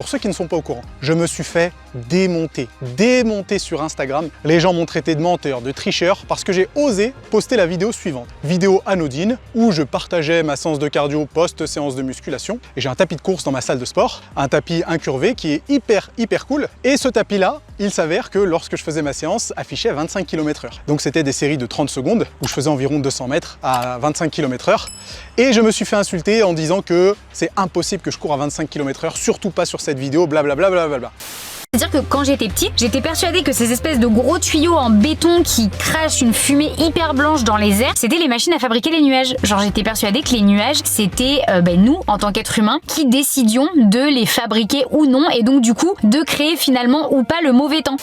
pour ceux qui ne sont pas au courant, je me suis fait démonter sur Instagram. Les gens m'ont traité de menteur, de tricheur, parce que j'ai osé poster la vidéo suivante. Vidéo anodine, où je partageais ma séance de cardio post-séance de musculation. Et j'ai un tapis de course dans ma salle de sport, un tapis incurvé qui est hyper cool. Et ce tapis-là, il s'avère que lorsque je faisais ma séance, affichait 25 km/h. Donc c'était des séries de 30 secondes, où je faisais environ 200 mètres à 25 km/h. Et je me suis fait insulter en disant que c'est impossible que je cours à 25 km/h, surtout pas sur cette vidéo, blablabla. C'est-à-dire que quand j'étais petite, j'étais persuadée que ces espèces de gros tuyaux en béton qui crachent une fumée hyper blanche dans les airs, c'était les machines à fabriquer les nuages. Genre j'étais persuadée que les nuages, c'était nous, en tant qu'êtres humains, qui décidions de les fabriquer ou non, et donc du coup, de créer finalement ou pas le mauvais temps.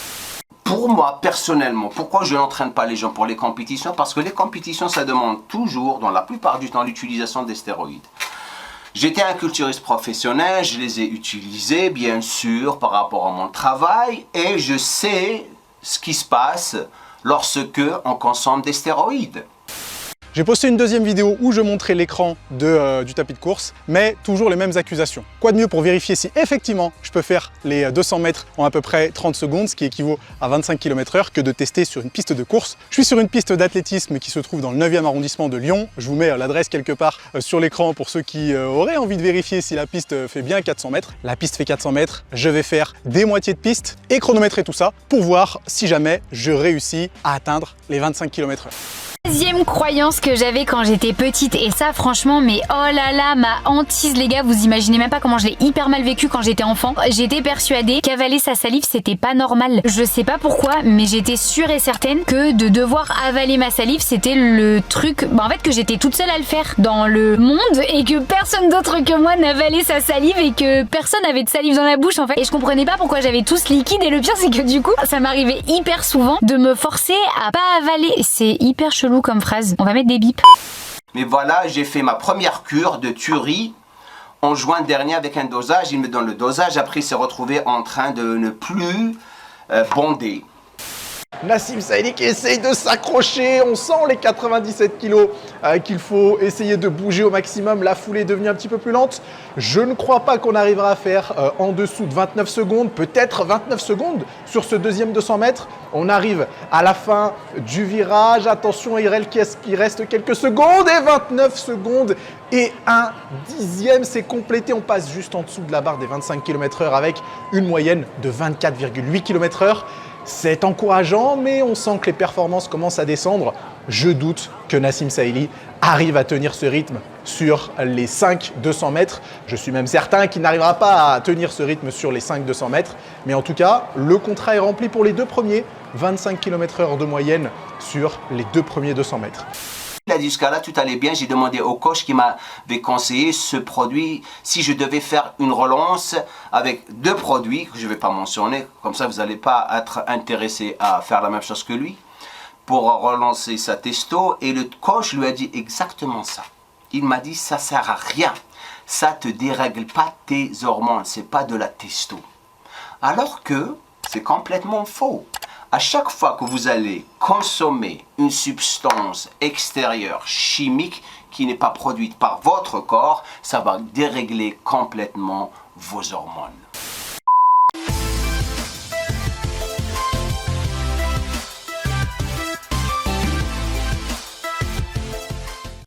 Pour moi, personnellement, pourquoi je n'entraîne pas les gens pour les compétitions? Parce que les compétitions, ça demande toujours, dans la plupart du temps, l'utilisation des stéroïdes. J'étais un culturiste professionnel, je les ai utilisés, bien sûr, par rapport à mon travail, et je sais ce qui se passe lorsque on consomme des stéroïdes. J'ai posté une deuxième vidéo où je montrais l'écran du tapis de course, mais toujours les mêmes accusations. Quoi de mieux pour vérifier si effectivement je peux faire les 200 mètres en à peu près 30 secondes, ce qui équivaut à 25 km/h, que de tester sur une piste de course. Je suis sur une piste d'athlétisme qui se trouve dans le 9e arrondissement de Lyon. Je vous mets l'adresse quelque part sur l'écran pour ceux qui auraient envie de vérifier si la piste fait bien 400 mètres. La piste fait 400 mètres, je vais faire des moitiés de piste et chronométrer tout ça pour voir si jamais je réussis à atteindre les 25 km/h. Deuxième croyance que j'avais quand j'étais petite, et ça franchement, mais oh là là, ma hantise les gars, vous imaginez même pas comment je l'ai hyper mal vécu quand j'étais enfant. J'étais persuadée qu'avaler sa salive c'était pas normal. Je sais pas pourquoi, mais j'étais sûre et certaine que de devoir avaler ma salive c'était le truc, en fait que j'étais toute seule à le faire dans le monde et que personne d'autre que moi n'avalait sa salive et que personne avait de salive dans la bouche en fait. Et je comprenais pas pourquoi j'avais tout ce liquide, et le pire c'est que du coup ça m'arrivait hyper souvent de me forcer à pas avaler. C'est hyper chelou comme phrase, on va mettre des bips. Mais voilà, j'ai fait ma première cure de tuerie en juin dernier avec un dosage. Il me donne le dosage, après il s'est retrouvé en train de ne plus bonder. Nassim Saïli qui essaye de s'accrocher, on sent les 97 kilos qu'il faut essayer de bouger au maximum, la foulée est devenue un petit peu plus lente. Je ne crois pas qu'on arrivera à faire en dessous de 29 secondes, peut-être 29 secondes sur ce deuxième 200 mètres. On arrive à la fin du virage, attention il reste quelques secondes, et 29 secondes et un dixième, c'est complété. On passe juste en dessous de la barre des 25 km/h avec une moyenne de 24,8 km/h. C'est encourageant, mais on sent que les performances commencent à descendre. Je doute que Nassim Saïli arrive à tenir ce rythme sur les 5 200 mètres. Je suis même certain qu'il n'arrivera pas à tenir ce rythme sur les 5 200 mètres. Mais en tout cas, le contrat est rempli pour les deux premiers. 25 km/h de moyenne sur les deux premiers 200 mètres. Il a dit jusqu'à là, tout allait bien. J'ai demandé au coach qui m'avait conseillé ce produit, si je devais faire une relance avec deux produits que je ne vais pas mentionner, comme ça vous n'allez pas être intéressé à faire la même chose que lui, pour relancer sa testo. Et le coach lui a dit exactement ça. Il m'a dit, ça ne sert à rien, ça ne te dérègle pas tes hormones, ce n'est pas de la testo. Alors que c'est complètement faux. À chaque fois que vous allez consommer une substance extérieure chimique qui n'est pas produite par votre corps, ça va dérégler complètement vos hormones.